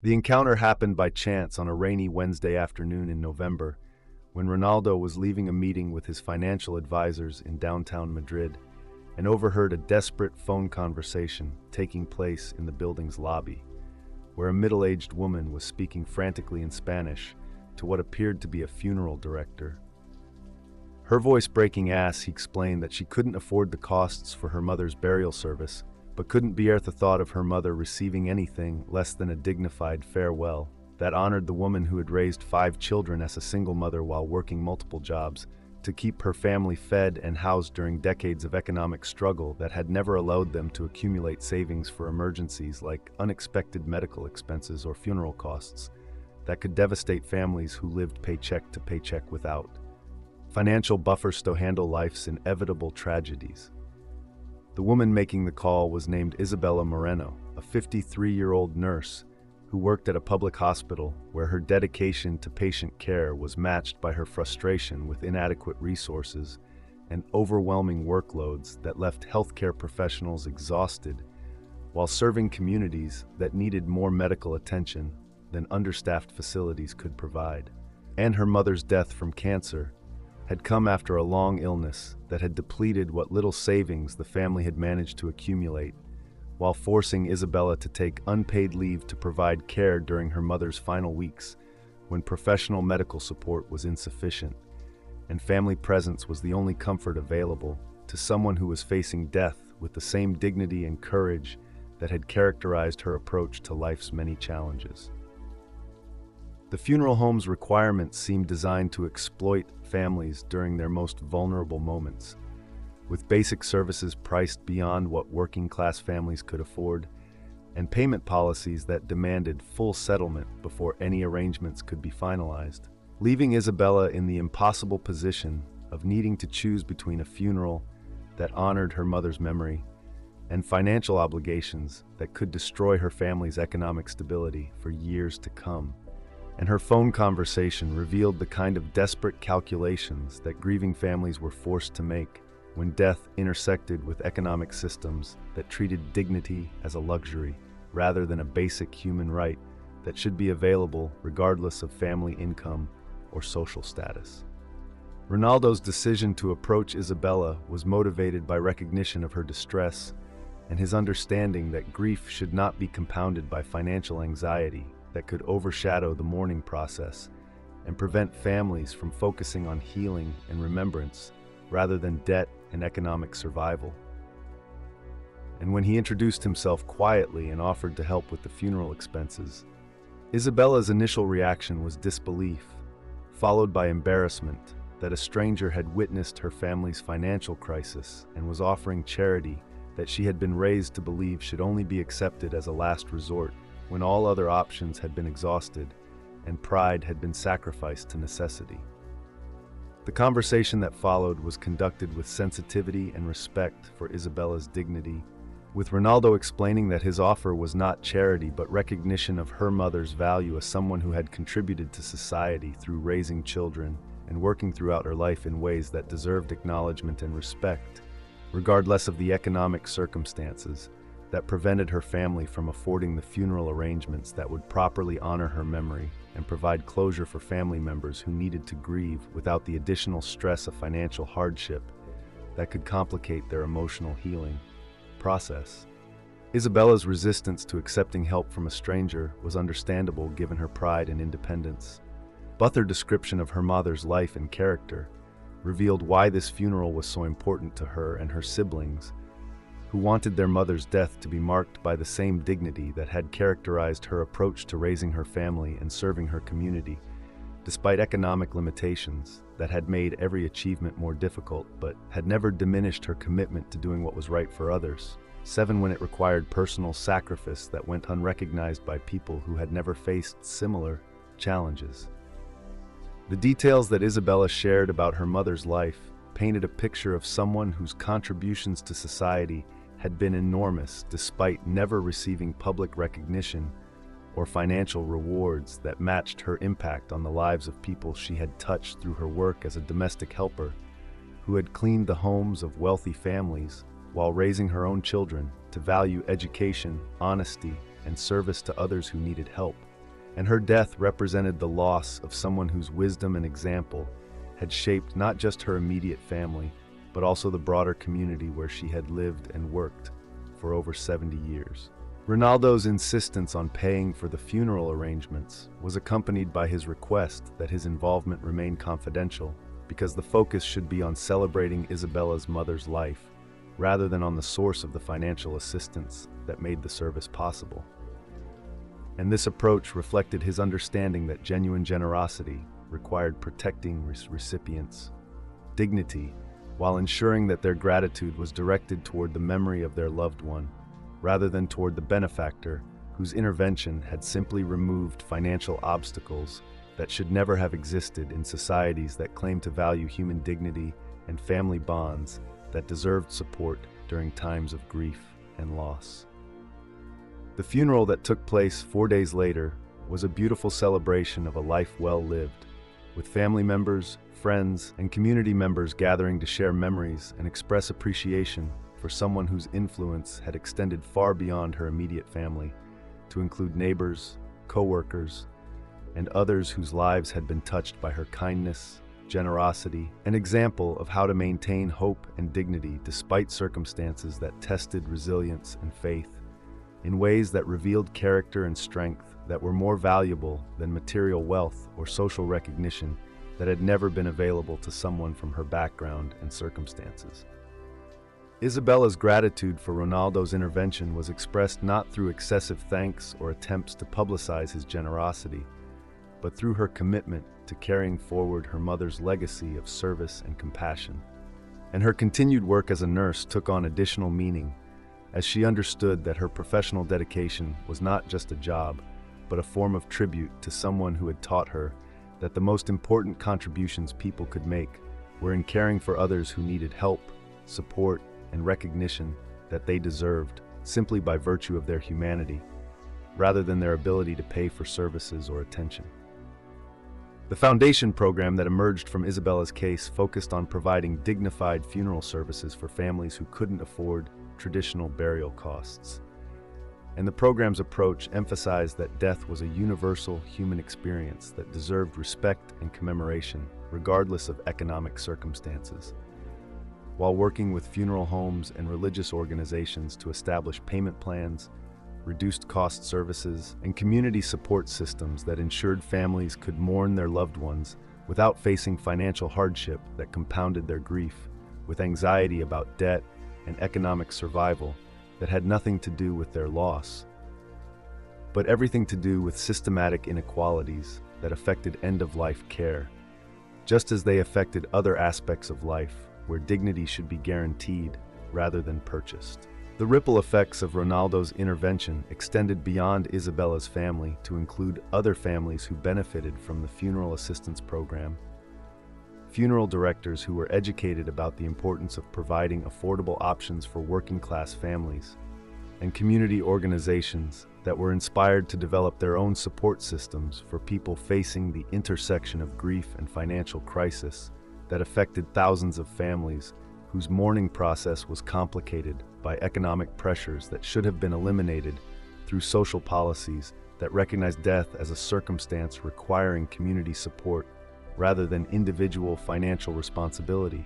The encounter happened by chance on a rainy Wednesday afternoon in November, when Ronaldo was leaving a meeting with his financial advisors in downtown Madrid and overheard a desperate phone conversation taking place in the building's lobby, where a middle-aged woman was speaking frantically in Spanish to what appeared to be a funeral director. Her voice breaking as he explained that she couldn't afford the costs for her mother's burial service, but couldn't bear the thought of her mother receiving anything less than a dignified farewell that honored the woman who had raised 5 children as a single mother while working multiple jobs to keep her family fed and housed during decades of economic struggle that had never allowed them to accumulate savings for emergencies like unexpected medical expenses or funeral costs that could devastate families who lived paycheck to paycheck without financial buffers to handle life's inevitable tragedies. The woman making the call was named Isabella Moreno, a 53-year-old nurse who worked at a public hospital where her dedication to patient care was matched by her frustration with inadequate resources and overwhelming workloads that left healthcare professionals exhausted while serving communities that needed more medical attention than understaffed facilities could provide. And her mother's death from cancer had come after a long illness that had depleted what little savings the family had managed to accumulate, while forcing Isabella to take unpaid leave to provide care during her mother's final weeks when professional medical support was insufficient, and family presence was the only comfort available to someone who was facing death with the same dignity and courage that had characterized her approach to life's many challenges. The funeral home's requirements seemed designed to exploit families during their most vulnerable moments, with basic services priced beyond what working-class families could afford, and payment policies that demanded full settlement before any arrangements could be finalized, leaving Isabella in the impossible position of needing to choose between a funeral that honored her mother's memory and financial obligations that could destroy her family's economic stability for years to come. And her phone conversation revealed the kind of desperate calculations that grieving families were forced to make when death intersected with economic systems that treated dignity as a luxury rather than a basic human right that should be available regardless of family income or social status. Ronaldo's decision to approach Isabella was motivated by recognition of her distress and his understanding that grief should not be compounded by financial anxiety that could overshadow the mourning process and prevent families from focusing on healing and remembrance rather than debt and economic survival. And when he introduced himself quietly and offered to help with the funeral expenses, Isabella's initial reaction was disbelief, followed by embarrassment that a stranger had witnessed her family's financial crisis and was offering charity that she had been raised to believe should only be accepted as a last resort when all other options had been exhausted and pride had been sacrificed to necessity. The conversation that followed was conducted with sensitivity and respect for Isabella's dignity, with Ronaldo explaining that his offer was not charity but recognition of her mother's value as someone who had contributed to society through raising children and working throughout her life in ways that deserved acknowledgement and respect, regardless of the economic circumstances that prevented her family from affording the funeral arrangements that would properly honor her memory and provide closure for family members who needed to grieve without the additional stress of financial hardship that could complicate their emotional healing process. Isabella's resistance to accepting help from a stranger was understandable given her pride and independence, but her description of her mother's life and character revealed why this funeral was so important to her and her siblings, who wanted their mother's death to be marked by the same dignity that had characterized her approach to raising her family and serving her community, despite economic limitations that had made every achievement more difficult but had never diminished her commitment to doing what was right for others. 7 when it required personal sacrifice that went unrecognized by people who had never faced similar challenges. The details that Isabella shared about her mother's life painted a picture of someone whose contributions to society had been enormous despite never receiving public recognition or financial rewards that matched her impact on the lives of people she had touched through her work as a domestic helper who had cleaned the homes of wealthy families while raising her own children to value education, honesty, and service to others who needed help. and her death represented the loss of someone whose wisdom and example had shaped not just her immediate family, but also the broader community where she had lived and worked for over 70 years. Ronaldo's insistence on paying for the funeral arrangements was accompanied by his request that his involvement remain confidential, because the focus should be on celebrating Isabella's mother's life, rather than on the source of the financial assistance that made the service possible. And this approach reflected his understanding that genuine generosity required protecting recipients' dignity, while ensuring that their gratitude was directed toward the memory of their loved one, rather than toward the benefactor whose intervention had simply removed financial obstacles that should never have existed in societies that claim to value human dignity and family bonds that deserved support during times of grief and loss. The funeral that took place 4 days later was a beautiful celebration of a life well lived, with family members, friends, and community members gathering to share memories and express appreciation for someone whose influence had extended far beyond her immediate family, to include neighbors, co-workers, and others whose lives had been touched by her kindness, generosity, an example of how to maintain hope and dignity despite circumstances that tested resilience and faith, in ways that revealed character and strength that were more valuable than material wealth or social recognition that had never been available to someone from her background and circumstances. Isabella's gratitude for Ronaldo's intervention was expressed not through excessive thanks or attempts to publicize his generosity, but through her commitment to carrying forward her mother's legacy of service and compassion. And her continued work as a nurse took on additional meaning, as she understood that her professional dedication was not just a job, but a form of tribute to someone who had taught her that the most important contributions people could make were in caring for others who needed help, support, and recognition that they deserved simply by virtue of their humanity, rather than their ability to pay for services or attention. The foundation program that emerged from Isabella's case focused on providing dignified funeral services for families who couldn't afford traditional burial costs. And the program's approach emphasized that death was a universal human experience that deserved respect and commemoration, regardless of economic circumstances. While working with funeral homes and religious organizations to establish payment plans, reduced cost services, and community support systems that ensured families could mourn their loved ones without facing financial hardship that compounded their grief, with anxiety about debt and economic survival that had nothing to do with their loss, but everything to do with systematic inequalities that affected end-of-life care, just as they affected other aspects of life where dignity should be guaranteed rather than purchased. The ripple effects of Ronaldo's intervention extended beyond Isabella's family to include other families who benefited from the funeral assistance program, funeral directors who were educated about the importance of providing affordable options for working-class families, and community organizations that were inspired to develop their own support systems for people facing the intersection of grief and financial crisis that affected thousands of families whose mourning process was complicated by economic pressures that should have been eliminated through social policies that recognize death as a circumstance requiring community support rather than individual financial responsibility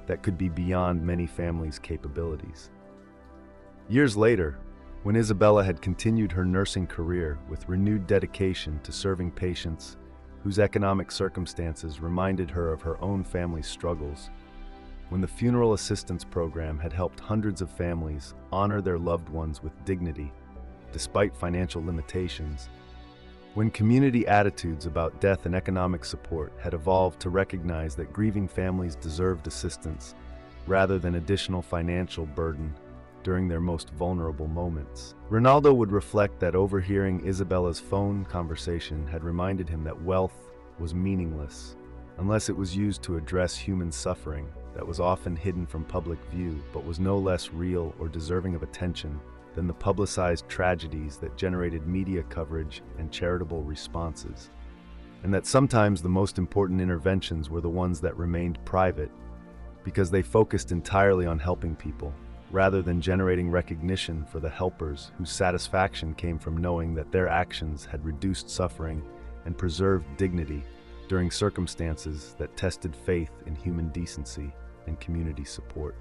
that could be beyond many families' capabilities. Years later, when Isabella had continued her nursing career with renewed dedication to serving patients whose economic circumstances reminded her of her own family's struggles, when the funeral assistance program had helped hundreds of families honor their loved ones with dignity despite financial limitations, when community attitudes about death and economic support had evolved to recognize that grieving families deserved assistance rather than additional financial burden during their most vulnerable moments. Ronaldo would reflect that overhearing Isabella's phone conversation had reminded him that wealth was meaningless unless it was used to address human suffering that was often hidden from public view but was no less real or deserving of attention than the publicized tragedies that generated media coverage and charitable responses, and that sometimes the most important interventions were the ones that remained private because they focused entirely on helping people rather than generating recognition for the helpers whose satisfaction came from knowing that their actions had reduced suffering and preserved dignity during circumstances that tested faith in human decency and community support.